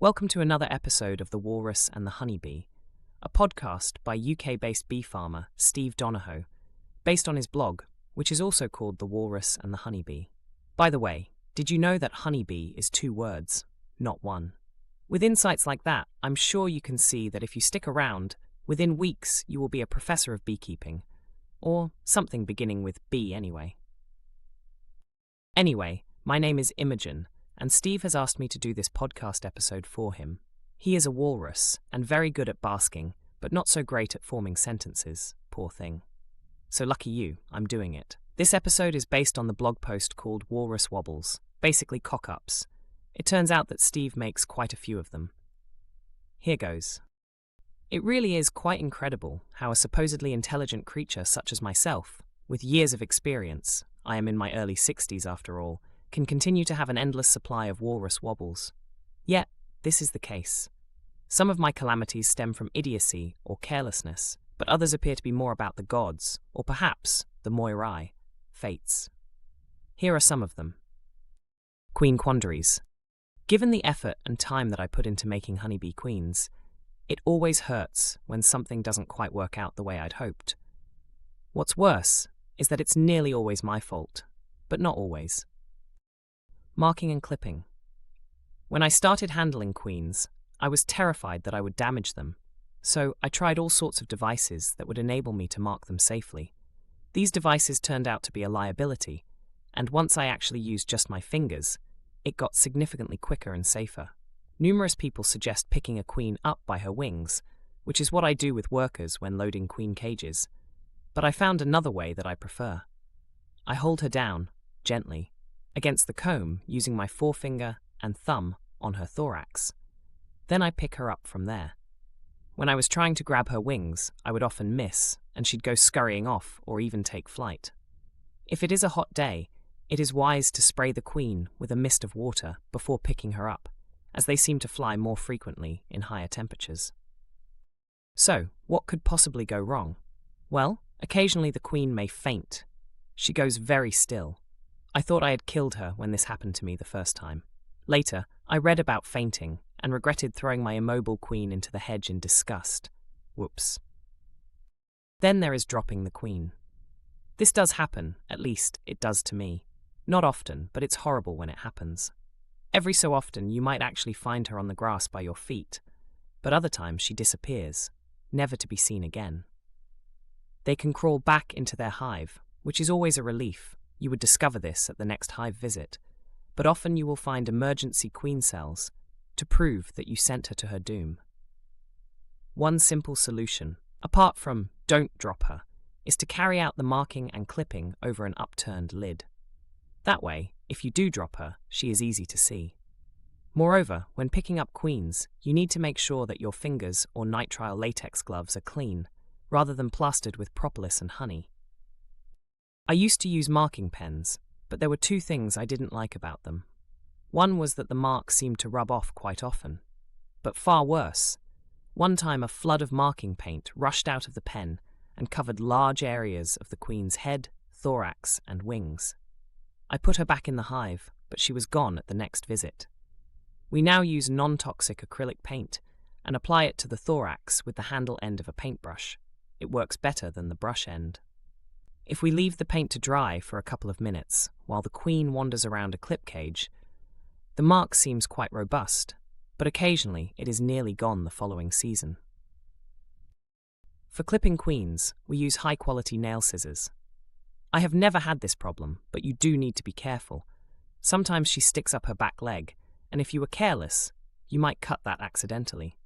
Welcome to another episode of The Walrus and the Honeybee, a podcast by UK-based bee farmer Steve Donohoe, based on his blog, which is also called The Walrus and the Honeybee. By the way, did you know that honeybee is 2 words, not 1? With insights like that, I'm sure you can see that if you stick around, within weeks you will be a professor of beekeeping, or something beginning with B anyway. Anyway, my name is Imogen, and Steve has asked me to do this podcast episode for him. He is a walrus, and very good at basking, but not so great at forming sentences, poor thing. So lucky you, I'm doing it. This episode is based on the blog post called Walrus Wobbles, basically cock-ups. It turns out that Steve makes quite a few of them. Here goes. It really is quite incredible how a supposedly intelligent creature such as myself, with years of experience, I am in my early 60s after all, can continue to have an endless supply of walrus wobbles. Yet, this is the case. Some of my calamities stem from idiocy or carelessness, but others appear to be more about the gods, or perhaps the Moirai, fates. Here are some of them. Queen quandaries. Given the effort and time that I put into making honeybee queens, it always hurts when something doesn't quite work out the way I'd hoped. What's worse is that it's nearly always my fault, but not always. Marking and clipping. When I started handling queens, I was terrified that I would damage them, so I tried all sorts of devices that would enable me to mark them safely. These devices turned out to be a liability, and once I actually used just my fingers, it got significantly quicker and safer. Numerous people suggest picking a queen up by her wings, which is what I do with workers when loading queen cages, but I found another way that I prefer. I hold her down, gently, against the comb using my forefinger and thumb on her thorax. Then I pick her up from there. When I was trying to grab her wings, I would often miss, and she'd go scurrying off or even take flight. If it is a hot day, it is wise to spray the queen with a mist of water before picking her up, as they seem to fly more frequently in higher temperatures. So, what could possibly go wrong? Well, occasionally the queen may faint. She goes very still. I thought I had killed her when this happened to me the first time. Later, I read about fainting and regretted throwing my immobile queen into the hedge in disgust. Whoops. Then there is dropping the queen. This does happen, at least it does to me. Not often, but it's horrible when it happens. Every so often you might actually find her on the grass by your feet, but other times she disappears, never to be seen again. They can crawl back into their hive, which is always a relief. You would discover this at the next hive visit, but often you will find emergency queen cells to prove that you sent her to her doom. One simple solution, apart from don't drop her, is to carry out the marking and clipping over an upturned lid. That way, if you do drop her, she is easy to see. Moreover, when picking up queens, you need to make sure that your fingers or nitrile latex gloves are clean, rather than plastered with propolis and honey. I used to use marking pens, but there were 2 things I didn't like about them. One was that the mark seemed to rub off quite often. But far worse, one time a flood of marking paint rushed out of the pen and covered large areas of the queen's head, thorax, and wings. I put her back in the hive, but she was gone at the next visit. We now use non-toxic acrylic paint and apply it to the thorax with the handle end of a paintbrush. It works better than the brush end. If we leave the paint to dry for a couple of minutes while the queen wanders around a clip cage, the mark seems quite robust, but occasionally it is nearly gone the following season. For clipping queens, we use high-quality nail scissors. I have never had this problem, but you do need to be careful. Sometimes she sticks up her back leg, and if you were careless, you might cut that accidentally.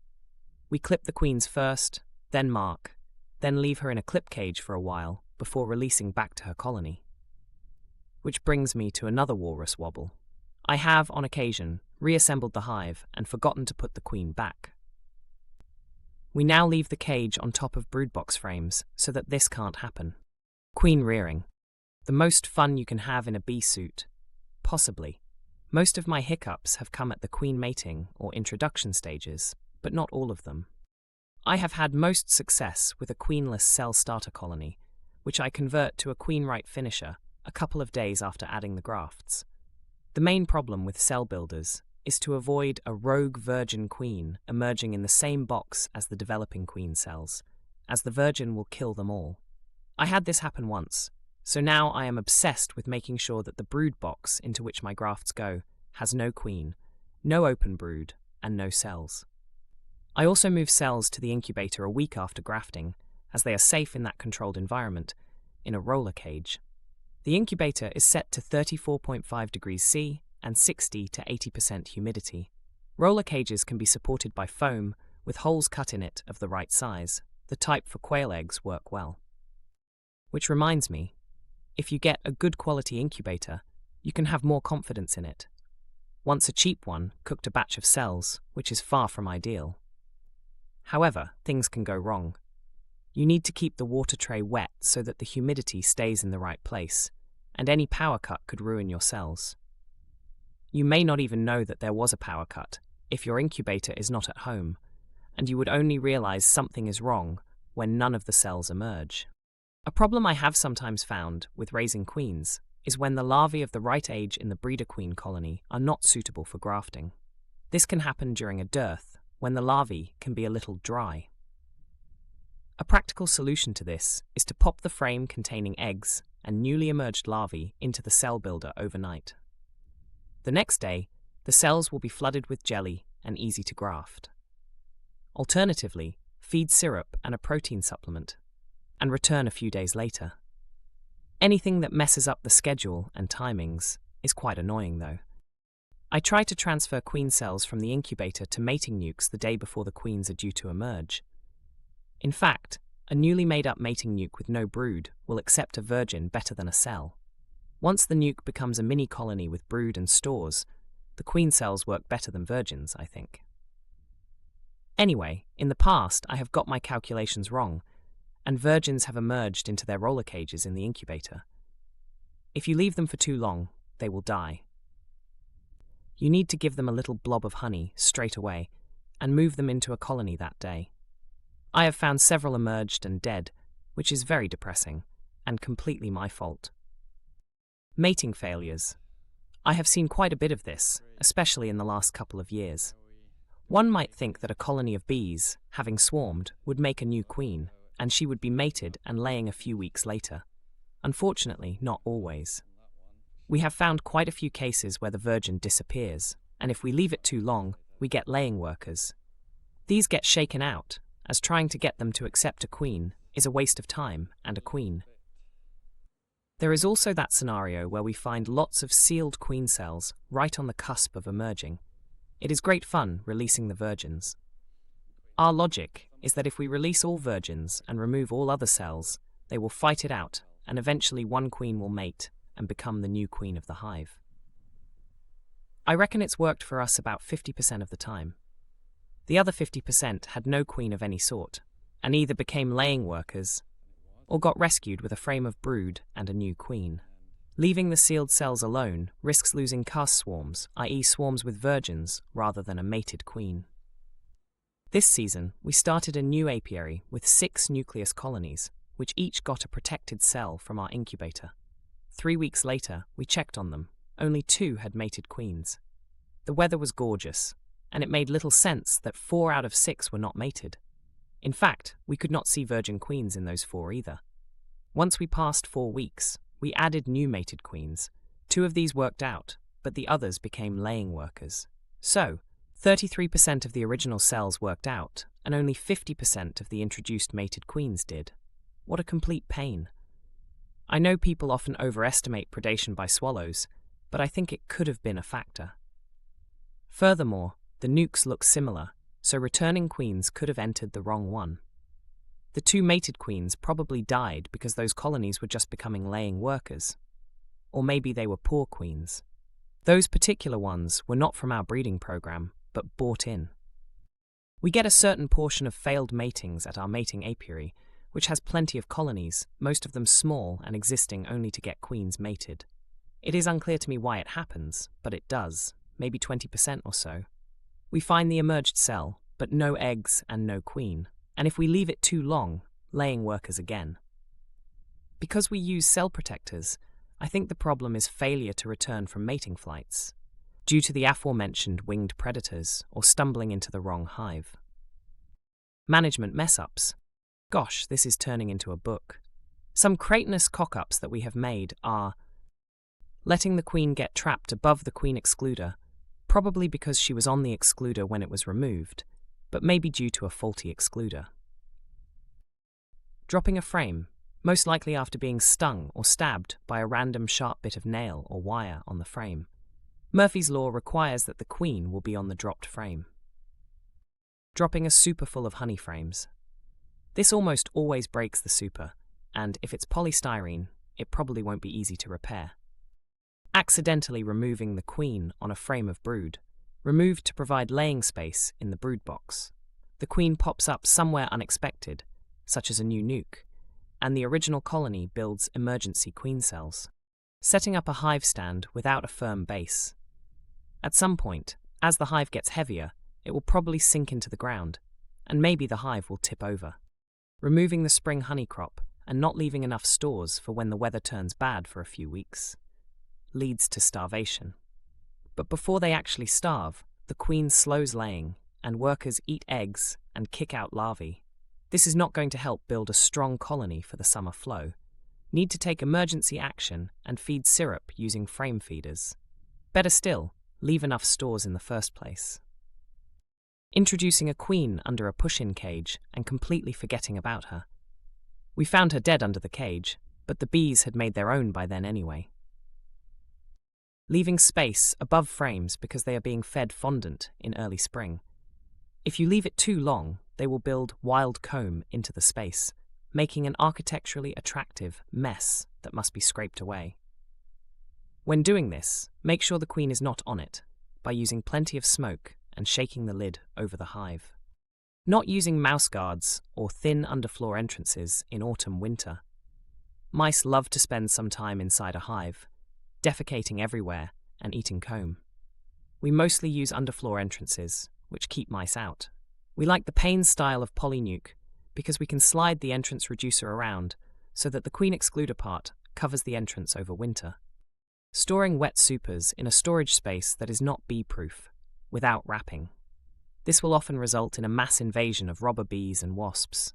We clip the queens first, then mark, then leave her in a clip cage for a while before releasing back to her colony. Which brings me to another walrus wobble. I have, on occasion, reassembled the hive and forgotten to put the queen back. We now leave the cage on top of broodbox frames so that this can't happen. Queen rearing. The most fun you can have in a bee suit. Possibly. Most of my hiccups have come at the queen mating or introduction stages, but not all of them. I have had most success with a queenless cell starter colony, which I convert to a queen-right finisher a couple of days after adding the grafts. The main problem with cell builders is to avoid a rogue virgin queen emerging in the same box as the developing queen cells, as the virgin will kill them all. I had this happen once, so now I am obsessed with making sure that the brood box into which my grafts go has no queen, no open brood, and no cells. I also move cells to the incubator a week after grafting, as they are safe in that controlled environment, in a roller cage. The incubator is set to 34.5 degrees C and 60 to 80% humidity. Roller cages can be supported by foam with holes cut in it of the right size. The type for quail eggs work well. Which reminds me, if you get a good quality incubator, you can have more confidence in it. Once a cheap one cooked a batch of cells, which is far from ideal. However, things can go wrong. You need to keep the water tray wet so that the humidity stays in the right place, and any power cut could ruin your cells. You may not even know that there was a power cut if your incubator is not at home, and you would only realize something is wrong when none of the cells emerge. A problem I have sometimes found with raising queens is when the larvae of the right age in the breeder queen colony are not suitable for grafting. This can happen during a dearth, when the larvae can be a little dry. A practical solution to this is to pop the frame containing eggs and newly emerged larvae into the cell builder overnight. The next day, the cells will be flooded with jelly and easy to graft. Alternatively, feed syrup and a protein supplement, and return a few days later. Anything that messes up the schedule and timings is quite annoying though. I try to transfer queen cells from the incubator to mating nukes the day before the queens are due to emerge. In fact, a newly made-up mating nuke with no brood will accept a virgin better than a cell. Once the nuke becomes a mini colony with brood and stores, the queen cells work better than virgins, I think. Anyway, in the past I have got my calculations wrong, and virgins have emerged into their roller cages in the incubator. If you leave them for too long, they will die. You need to give them a little blob of honey straight away, and move them into a colony that day. I have found several emerged and dead, which is very depressing, and completely my fault. Mating failures. I have seen quite a bit of this, especially in the last couple of years. One might think that a colony of bees, having swarmed, would make a new queen, and she would be mated and laying a few weeks later. Unfortunately, not always. We have found quite a few cases where the virgin disappears, and if we leave it too long, we get laying workers. These get shaken out, as trying to get them to accept a queen is a waste of time and a queen. There is also that scenario where we find lots of sealed queen cells right on the cusp of emerging. It is great fun releasing the virgins. Our logic is that if we release all virgins and remove all other cells, they will fight it out, and eventually one queen will mate and become the new queen of the hive. I reckon it's worked for us about 50% of the time. The other 50% had no queen of any sort, and either became laying workers or got rescued with a frame of brood and a new queen. Leaving the sealed cells alone risks losing cast swarms, i.e. swarms with virgins, rather than a mated queen. This season, we started a new apiary with 6 nucleus colonies, which each got a protected cell from our incubator. 3 weeks later, we checked on them. Only 2 had mated queens. The weather was gorgeous, and it made little sense that 4 out of 6 were not mated. In fact, we could not see virgin queens in those 4 either. Once we passed 4 weeks, we added new mated queens. 2 of these worked out, but the others became laying workers. So, 33% of the original cells worked out, and only 50% of the introduced mated queens did. What a complete pain. I know people often overestimate predation by swallows, but I think it could have been a factor. Furthermore, the nukes look similar, so returning queens could have entered the wrong one. The 2 mated queens probably died because those colonies were just becoming laying workers. Or maybe they were poor queens. Those particular ones were not from our breeding program, but bought in. We get a certain portion of failed matings at our mating apiary, which has plenty of colonies, most of them small and existing only to get queens mated. It is unclear to me why it happens, but it does, maybe 20% or so. We find the emerged cell, but no eggs and no queen, and if we leave it too long, laying workers again. Because we use cell protectors, I think the problem is failure to return from mating flights. due to the aforementioned winged predators or stumbling into the wrong hive. Management mess-ups. Gosh, this is turning into a book. Some cretinous cock-ups that we have made are letting the queen get trapped above the queen excluder, probably because she was on the excluder when it was removed, but maybe due to a faulty excluder. Dropping a frame, most likely after being stung or stabbed by a random sharp bit of nail or wire on the frame. Murphy's Law requires that the queen will be on the dropped frame. Dropping a super full of honey frames. This almost always breaks the super, and if it's polystyrene, it probably won't be easy to repair. Accidentally removing the queen on a frame of brood, removed to provide laying space in the brood box. The queen pops up somewhere unexpected, such as a new nuke, and the original colony builds emergency queen cells, setting up a hive stand without a firm base. At some point, as the hive gets heavier, it will probably sink into the ground, and maybe the hive will tip over. Removing the spring honey crop and not leaving enough stores for when the weather turns bad for a few weeks leads to starvation. But before they actually starve, the queen slows laying, and workers eat eggs and kick out larvae. This is not going to help build a strong colony for the summer flow. Need to take emergency action and feed syrup using frame feeders. Better still, leave enough stores in the first place. Introducing a queen under a push-in cage and completely forgetting about her. We found her dead under the cage, but the bees had made their own by then anyway. Leaving space above frames because they are being fed fondant in early spring. If you leave it too long, they will build wild comb into the space, making an architecturally attractive mess that must be scraped away. When doing this, make sure the queen is not on it by using plenty of smoke and shaking the lid over the hive. Not using mouse guards or thin underfloor entrances in autumn-winter. Mice love to spend some time inside a hive, defecating everywhere and eating comb. We mostly use underfloor entrances, which keep mice out. We like the pane style of polynuke because we can slide the entrance reducer around so that the queen excluder part covers the entrance over winter. Storing wet supers in a storage space that is not bee-proof, without wrapping. This will often result in a mass invasion of robber bees and wasps.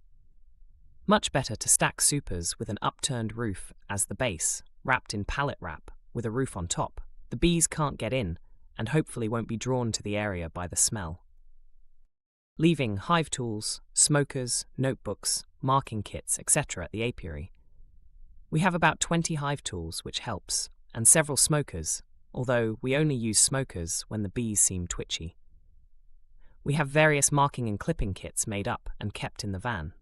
Much better to stack supers with an upturned roof as the base, wrapped in pallet wrap with a roof on top. The bees can't get in and hopefully won't be drawn to the area by the smell. Leaving hive tools, smokers, notebooks, marking kits, etc. at the apiary. We have about 20 hive tools, which helps, and several smokers, although we only use smokers when the bees seem twitchy. We have various marking and clipping kits made up and kept in the van.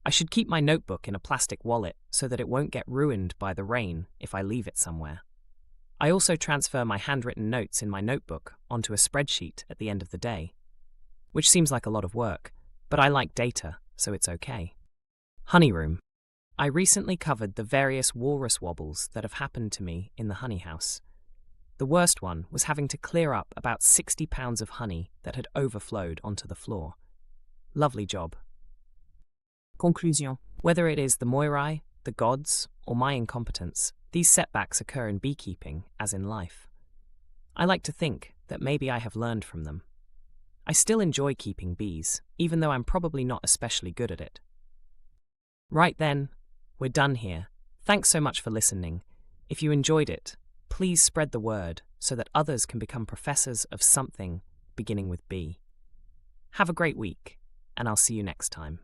I should keep my notebook in a plastic wallet so that it won't get ruined by the rain if I leave it somewhere. I also transfer my handwritten notes in my notebook onto a spreadsheet at the end of the day, which seems like a lot of work, but I like data, so it's okay. Honey room. I recently covered the various walrus wobbles that have happened to me in the honey house. The worst one was having to clear up about 60 pounds of honey that had overflowed onto the floor. Lovely job. Conclusion. Whether it is the Moirai, the gods, or my incompetence, these setbacks occur in beekeeping as in life. I like to think that maybe I have learned from them. I still enjoy keeping bees, even though I'm probably not especially good at it. Right then, we're done here. Thanks so much for listening. If you enjoyed it, please spread the word so that others can become professors of something beginning with B. Have a great week, and I'll see you next time.